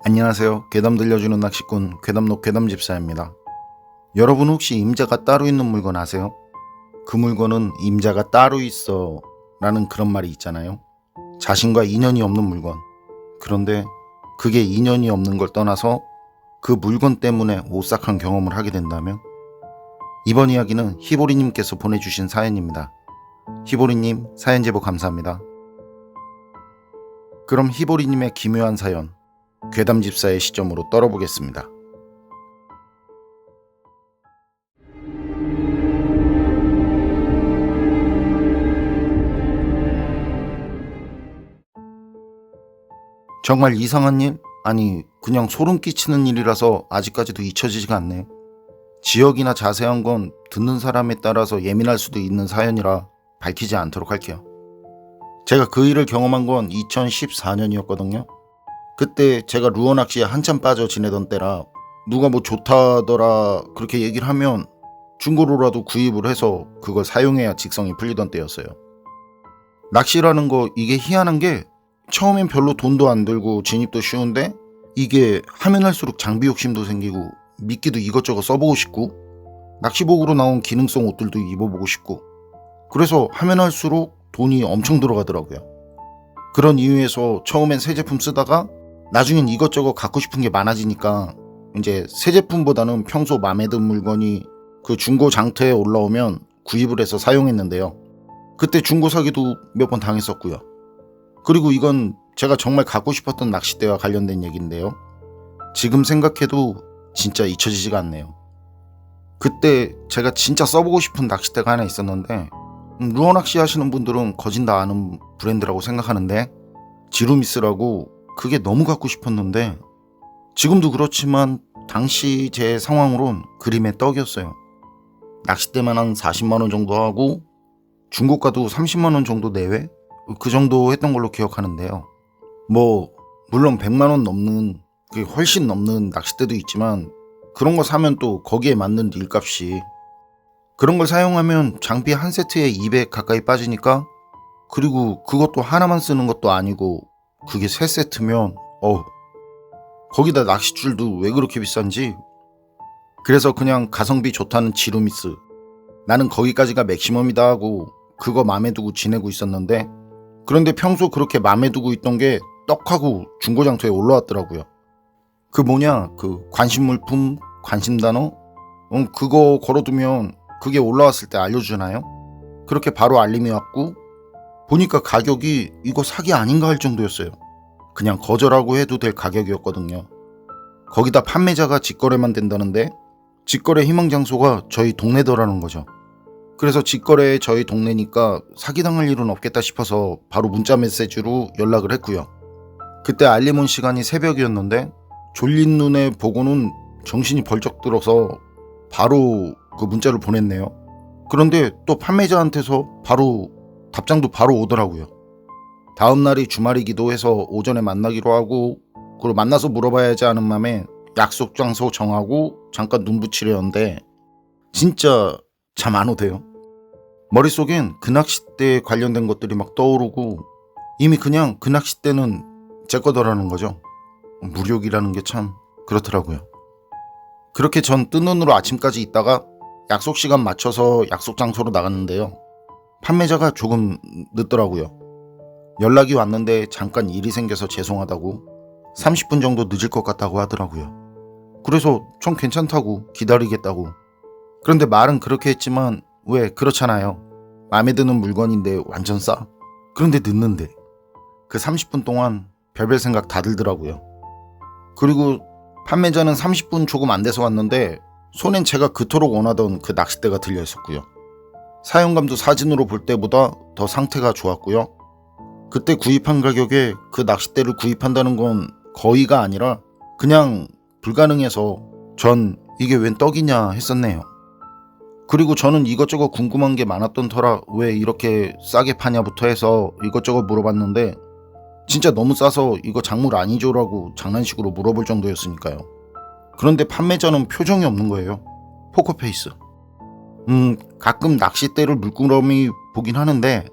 안녕하세요. 괴담 들려주는 낚시꾼 괴담록 괴담집사입니다. 여러분 혹시 임자가 따로 있는 물건 아세요? 그 물건은 임자가 따로 있어 라는 그런 말이 있잖아요. 자신과 인연이 없는 물건. 그런데 그게 인연이 없는 걸 떠나서 그 물건 때문에 오싹한 경험을 하게 된다면? 이번 이야기는 히보리님께서 보내주신 사연입니다. 히보리님 사연 제보 감사합니다. 그럼 히보리님의 기묘한 사연 괴담집사의 시점으로 떨어보겠습니다. 정말 이상한 일? 아니 그냥 소름 끼치는 일이라서 아직까지도 잊혀지지가 않네요. 지역이나 자세한 건 듣는 사람에 따라서 예민할 수도 있는 사연이라 밝히지 않도록 할게요. 제가 그 일을 경험한 건 2014년이었거든요. 그때 제가 루어 낚시에 한참 빠져 지내던 때라 누가 뭐 좋다더라 그렇게 얘기를 하면 중고로라도 구입을 해서 그걸 사용해야 직성이 풀리던 때였어요. 낚시라는 거 이게 희한한 게 처음엔 별로 돈도 안 들고 진입도 쉬운데 이게 하면 할수록 장비 욕심도 생기고 미끼도 이것저것 써보고 싶고 낚시복으로 나온 기능성 옷들도 입어보고 싶고 그래서 하면 할수록 돈이 엄청 들어가더라고요. 그런 이유에서 처음엔 새 제품 쓰다가 나중엔 이것저것 갖고 싶은 게 많아지니까 이제 새 제품보다는 평소 맘에 든 물건이 그 중고 장터에 올라오면 구입을 해서 사용했는데요. 그때 중고 사기도 몇 번 당했었고요. 그리고 이건 제가 정말 갖고 싶었던 낚싯대와 관련된 얘기인데요. 지금 생각해도 진짜 잊혀지지가 않네요. 그때 제가 진짜 써보고 싶은 낚싯대가 하나 있었는데 루어 낚시 하시는 분들은 거진 다 아는 브랜드라고 생각하는데 지루미스라고 그게 너무 갖고 싶었는데 지금도 그렇지만 당시 제 상황으론 그림의 떡이었어요. 낚싯대만 한 40만원 정도 하고 중고가도 30만원 정도 내외? 그 정도 했던 걸로 기억하는데요. 뭐 물론 100만원 넘는 그게 훨씬 넘는 낚싯대도 있지만 그런 거 사면 또 거기에 맞는 일값이 그런 걸 사용하면 장비 한 세트에 200 가까이 빠지니까 그리고 그것도 하나만 쓰는 것도 아니고 그게 3세트면 거기다 낚싯줄도 왜 그렇게 비싼지 그래서 그냥 가성비 좋다는 지루미스 나는 거기까지가 맥시멈이다 하고 그거 맘에 두고 지내고 있었는데 그런데 평소 그렇게 맘에 두고 있던 게 떡하고 중고장터에 올라왔더라고요. 그 관심 물품, 관심 단어 그거 걸어두면 그게 올라왔을 때 알려주잖아요. 그렇게 바로 알림이 왔고 보니까 가격이 이거 사기 아닌가 할 정도였어요. 그냥 거절하고 해도 될 가격이었거든요. 거기다 판매자가 직거래만 된다는데 직거래 희망 장소가 저희 동네더라는 거죠. 그래서 직거래에 저희 동네니까 사기당할 일은 없겠다 싶어서 바로 문자 메시지로 연락을 했고요. 그때 알림 온 시간이 새벽이었는데 졸린 눈에 보고는 정신이 벌쩍 들어서 바로 그 문자를 보냈네요. 그런데 또 판매자한테서 바로 답장도 바로 오더라고요. 다음 날이 주말이기도 해서 오전에 만나기로 하고 그리고 만나서 물어봐야지 하는 맘에 약속 장소 정하고 잠깐 눈 붙이려는데 진짜 잠 안 오대요. 머릿속엔 그 낚싯대에 관련된 것들이 막 떠오르고 이미 그냥 그 낚싯대는 제 거더라는 거죠. 무력이라는 게 참 그렇더라고요. 그렇게 전 뜬 눈으로 아침까지 있다가 약속 시간 맞춰서 약속 장소로 나갔는데요. 판매자가 조금 늦더라고요. 연락이 왔는데 잠깐 일이 생겨서 죄송하다고 30분 정도 늦을 것 같다고 하더라고요. 그래서 전 괜찮다고 기다리겠다고. 그런데 말은 그렇게 했지만 왜 그렇잖아요. 마음에 드는 물건인데 완전 싸. 그런데 늦는데 그 30분 동안 별별 생각 다 들더라고요. 그리고 판매자는 30분 조금 안 돼서 왔는데 손엔 제가 그토록 원하던 그 낚싯대가 들려 있었고요. 사용감도 사진으로 볼 때보다 더 상태가 좋았고요. 그때 구입한 가격에 그 낚싯대를 구입한다는 건 거의가 아니라 그냥 불가능해서 전 이게 웬 떡이냐 했었네요. 그리고 저는 이것저것 궁금한 게 많았던 터라 왜 이렇게 싸게 파냐부터 해서 이것저것 물어봤는데 진짜 너무 싸서 이거 작물 아니죠라고 장난식으로 물어볼 정도였으니까요. 그런데 판매자는 표정이 없는 거예요. 포커페이스. 가끔 낚싯대를 물끄러미 보긴 하는데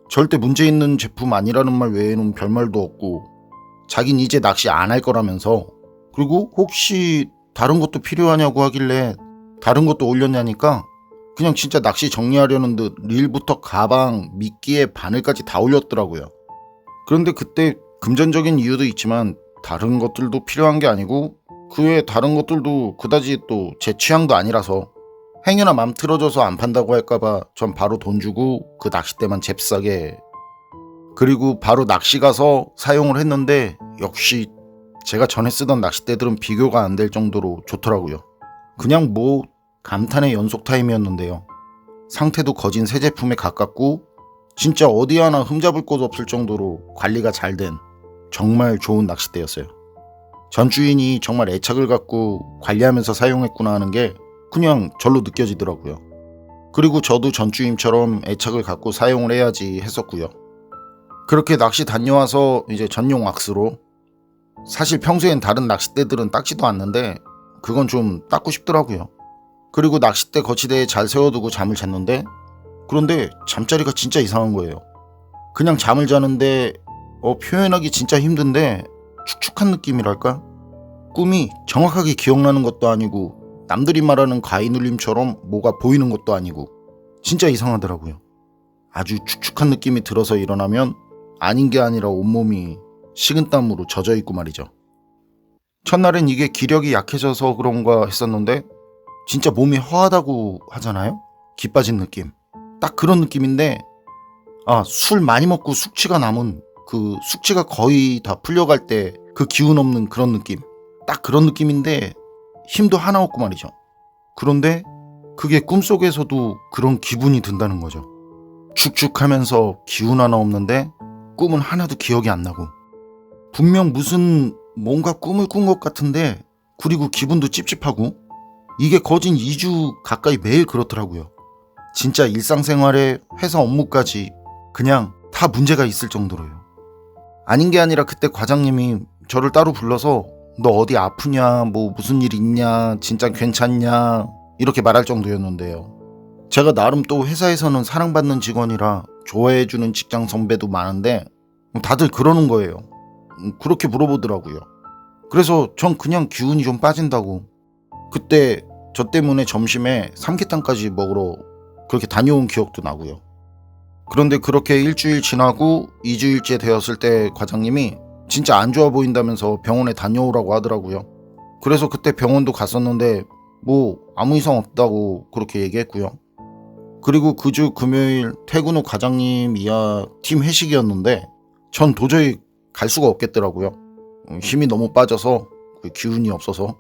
절대 문제 있는 제품 아니라는 말 외에는 별말도 없고 자긴 이제 낚시 안 할 거라면서 그리고 혹시 다른 것도 필요하냐고 하길래 다른 것도 올렸냐니까 그냥 진짜 낚시 정리하려는 듯 릴부터 가방, 미끼에 바늘까지 다 올렸더라고요. 그런데 그때 금전적인 이유도 있지만 다른 것들도 필요한 게 아니고 그 외에 다른 것들도 그다지 또 제 취향도 아니라서 행여나 맘 틀어져서 안 판다고 할까봐 전 바로 돈 주고 그 낚싯대만 잽싸게, 그리고 바로 낚시 가서 사용을 했는데 역시 제가 전에 쓰던 낚싯대들은 비교가 안 될 정도로 좋더라고요. 그냥 뭐 감탄의 연속 타임이었는데요. 상태도 거진 새 제품에 가깝고 진짜 어디 하나 흠잡을 곳 없을 정도로 관리가 잘 된 정말 좋은 낚싯대였어요. 전 주인이 정말 애착을 갖고 관리하면서 사용했구나 하는 게 그냥 절로 느껴지더라고요. 그리고 저도 전 주임처럼 애착을 갖고 사용을 해야지 했었고요. 그렇게 낚시 다녀와서 이제 전용 왁스로, 사실 평소엔 다른 낚싯대들은 닦지도 않는데 그건 좀 닦고 싶더라고요. 그리고 낚싯대 거치대에 잘 세워두고 잠을 잤는데, 그런데 잠자리가 진짜 이상한 거예요. 그냥 잠을 자는데 표현하기 진짜 힘든데 축축한 느낌이랄까? 꿈이 정확하게 기억나는 것도 아니고 남들이 말하는 가위눌림처럼 뭐가 보이는 것도 아니고 진짜 이상하더라고요. 아주 축축한 느낌이 들어서 일어나면 아닌 게 아니라 온몸이 식은땀으로 젖어 있고 말이죠. 첫날엔 이게 기력이 약해져서 그런가 했었는데 진짜 몸이 허하다고 하잖아요? 기 빠진 느낌. 딱 그런 느낌인데, 술 많이 먹고 숙취가 남은, 그 숙취가 거의 다 풀려갈 때 그 기운 없는 그런 느낌. 딱 그런 느낌인데 힘도 하나 없고 말이죠. 그런데 그게 꿈속에서도 그런 기분이 든다는 거죠. 축축하면서 기운 하나 없는데 꿈은 하나도 기억이 안 나고 분명 무슨 뭔가 꿈을 꾼 것 같은데, 그리고 기분도 찝찝하고, 이게 거진 2주 가까이 매일 그렇더라고요. 진짜 일상생활에 회사 업무까지 그냥 다 문제가 있을 정도로요. 아닌 게 아니라 그때 과장님이 저를 따로 불러서 너 어디 아프냐, 뭐 무슨 일 있냐, 진짜 괜찮냐 이렇게 말할 정도였는데요. 제가 나름 또 회사에서는 사랑받는 직원이라 좋아해주는 직장 선배도 많은데 다들 그러는 거예요. 그렇게 물어보더라고요. 그래서 전 그냥 기운이 좀 빠진다고. 그때 저 때문에 점심에 삼계탕까지 먹으러 그렇게 다녀온 기억도 나고요. 그런데 그렇게 일주일 지나고 2주일째 되었을 때 과장님이 진짜 안 좋아 보인다면서 병원에 다녀오라고 하더라고요. 그래서 그때 병원도 갔었는데 뭐 아무 이상 없다고 그렇게 얘기했고요. 그리고 그 주 금요일 퇴근 후 과장님 이하 팀 회식이었는데 전 도저히 갈 수가 없겠더라고요. 힘이 너무 빠져서, 그 기운이 없어서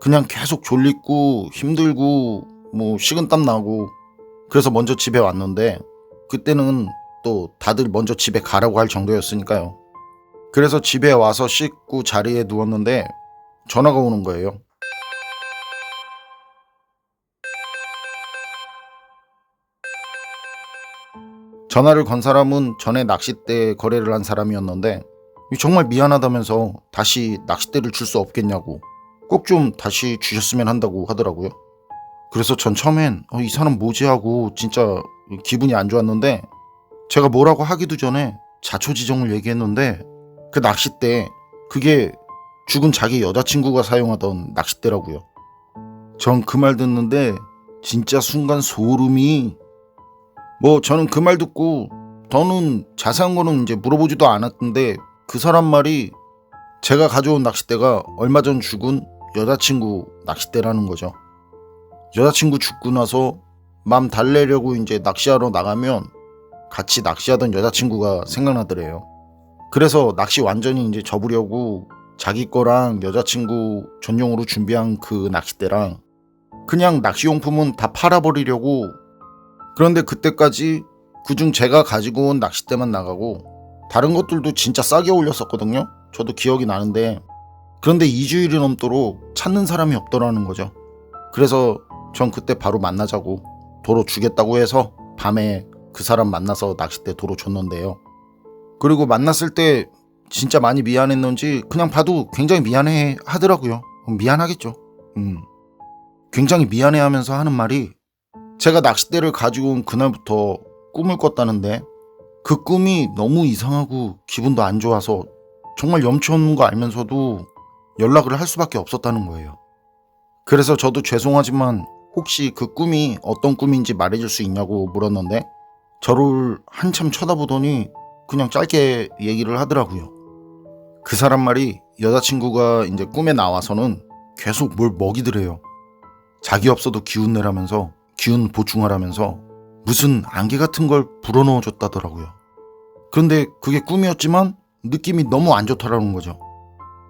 그냥 계속 졸리고 힘들고 뭐 식은땀 나고, 그래서 먼저 집에 왔는데 그때는 또 다들 먼저 집에 가라고 할 정도였으니까요. 그래서 집에 와서 씻고 자리에 누웠는데 전화가 오는 거예요. 전화를 건 사람은 전에 낚싯대 거래를 한 사람이었는데 정말 미안하다면서 다시 낚싯대를 줄 수 없겠냐고, 꼭 좀 다시 주셨으면 한다고 하더라고요. 그래서 전 처음엔 이 사람 뭐지 하고 진짜 기분이 안 좋았는데, 제가 뭐라고 하기도 전에 자초지종을 얘기했는데 그 낚싯대, 그게 죽은 자기 여자친구가 사용하던 낚싯대라고요. 전 그 말 듣는데 진짜 순간 소름이, 뭐 저는 그 말 듣고 더는 자세한 거는 이제 물어보지도 않았는데 그 사람 말이 제가 가져온 낚싯대가 얼마 전 죽은 여자친구 낚싯대라는 거죠. 여자친구 죽고 나서 맘 달래려고 이제 낚시하러 나가면 같이 낚시하던 여자친구가 생각나더래요. 그래서 낚시 완전히 이제 접으려고 자기 거랑 여자친구 전용으로 준비한 그 낚싯대랑 그냥 낚시용품은 다 팔아버리려고. 그런데 그때까지 그중 제가 가지고 온 낚싯대만 나가고 다른 것들도 진짜 싸게 올렸었거든요. 저도 기억이 나는데, 그런데 2주일이 넘도록 찾는 사람이 없더라는 거죠. 그래서 전 그때 바로 만나자고 도로 주겠다고 해서 밤에 그 사람 만나서 낚싯대 도로 줬는데요. 그리고 만났을 때 진짜 많이 미안했는지 그냥 봐도 굉장히 미안해 하더라고요. 미안하겠죠. 굉장히 미안해 하면서 하는 말이, 제가 낚싯대를 가지고 온 그날부터 꿈을 꿨다는데 그 꿈이 너무 이상하고 기분도 안 좋아서 정말 염치 없는 거 알면서도 연락을 할 수밖에 없었다는 거예요. 그래서 저도 죄송하지만 혹시 그 꿈이 어떤 꿈인지 말해줄 수 있냐고 물었는데 저를 한참 쳐다보더니 그냥 짧게 얘기를 하더라고요. 그 사람 말이 여자친구가 이제 꿈에 나와서는 계속 뭘 먹이더래요. 자기 없어도 기운 내라면서 기운 보충하라면서 무슨 안개 같은 걸 불어넣어 줬다더라고요. 그런데 그게 꿈이었지만 느낌이 너무 안 좋더라는 거죠.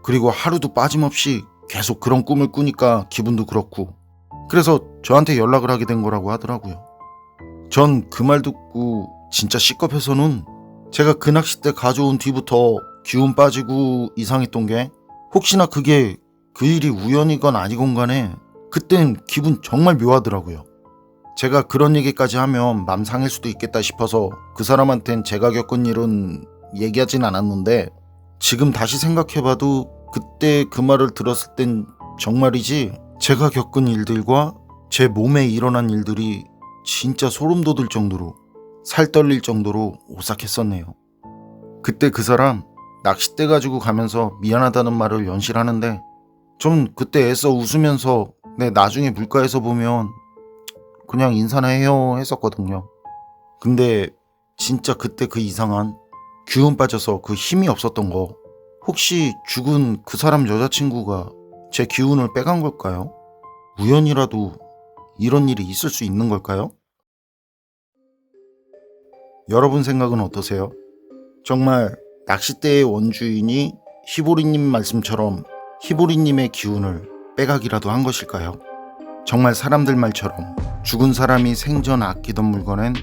그리고 하루도 빠짐없이 계속 그런 꿈을 꾸니까 기분도 그렇고 그래서 저한테 연락을 하게 된 거라고 하더라고요. 전 그 말 듣고 진짜 시겁해서는 제가 그 낚싯대 가져온 뒤부터 기운 빠지고 이상했던 게 혹시나 그게 그 일이 우연이건 아니건 간에 그땐 기분 정말 묘하더라고요. 제가 그런 얘기까지 하면 맘 상할 수도 있겠다 싶어서 그 사람한텐 제가 겪은 일은 얘기하진 않았는데 지금 다시 생각해봐도 그때 그 말을 들었을 땐 정말이지 제가 겪은 일들과 제 몸에 일어난 일들이 진짜 소름 돋을 정도로 살 떨릴 정도로 오싹했었네요. 그때 그 사람 낚싯대 가지고 가면서 미안하다는 말을 연실하는데 좀 그때 애써 웃으면서 나중에 물가에서 보면 그냥 인사나 해요 했었거든요. 근데 진짜 그때 그 이상한 기운 빠져서 그 힘이 없었던 거 혹시 죽은 그 사람 여자친구가 제 기운을 빼간 걸까요? 우연이라도 이런 일이 있을 수 있는 걸까요? 여러분 생각은 어떠세요? 정말 낚싯대의 원주인이 히보리님 말씀처럼 히보리님의 기운을 빼가기라도 한 것일까요? 정말 사람들 말처럼 죽은 사람이 생전 아끼던 물건엔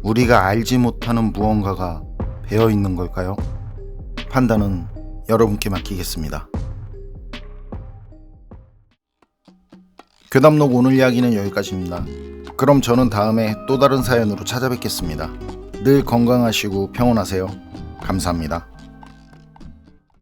우리가 알지 못하는 무언가가 배어 있는 걸까요? 판단은 여러분께 맡기겠습니다. 괴담록 오늘 이야기는 여기까지입니다. 그럼 저는 다음에 또 다른 사연으로 찾아뵙겠습니다. 늘 건강하시고 평온하세요. 감사합니다.